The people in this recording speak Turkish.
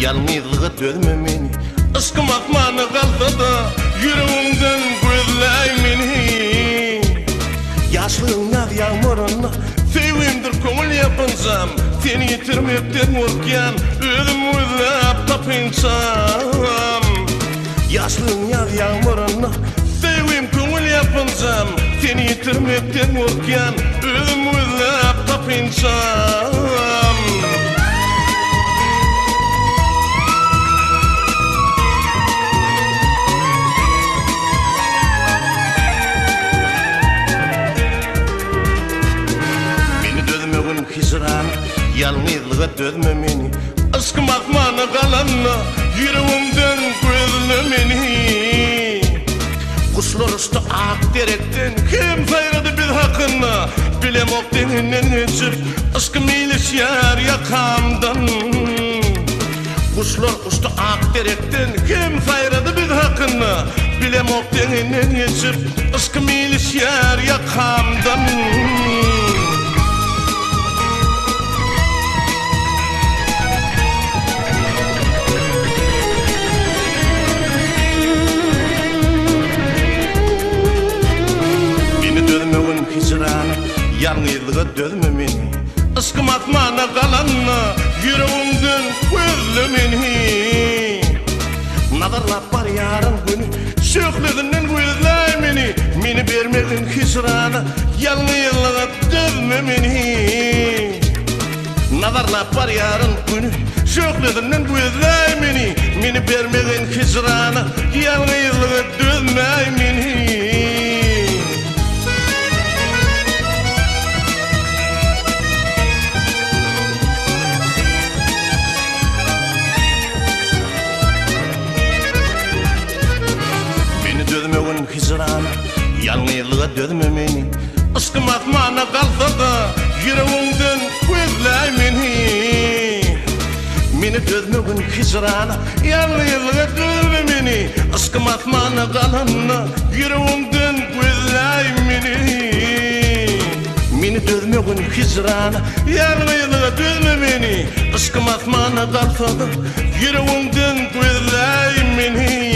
yalnızlığa dözme meni. Aşkım akmanı kaldı yüreğimden gözley meni. Yaşlığın yaz yağmuruna sevimdir köngül yapınsam, seni yitirmekten korkyan özüm özlep tapınsam. Yaşlığın yaz yağmuruna sevim köngül yapınsam, seni yitirmekten korkyan özüm özlep tapınsam. Hicran, yalnızlığa dözme meni. Aşkım akmana kalanna, yüreğimden gözle meni. Kuşlar uçtu ak derekten, kim sayradı biz hakkında. Bilem ok deninden geçip, aşkım iyileşer yakamdan. Kuşlar uçtu ak derekten, kim sayradı biz hakkında. Bilem ok deninden geçip, aşkım iyileşer yakamdan. Hicran, yalnızlığa dözme meni. Aşkım akmana kalanna, yüreğimden gözle meni. Nazarlap var yarın günü, şöklerinden gözley meni. Meni vermedin hicrana, yalnızlığa dözme meni. Nazarlap var yarın günü, şöklerinden gözley meni. Meni vermedin hicrana, yalnızlığa dözme meni. Hicrana, yalnızlığa dözme meni. Aşkım akmana kaldı yüreğimden gözley meni. Meni dözmegin hicrana, yalnızlığa dözme meni. Aşkım akmana kalanna, yüreğimden gözley meni. Meni dözmegin hicrana, yalnızlığa dözme meni. Aşkım akmana kaldı yüreğimden gözley meni.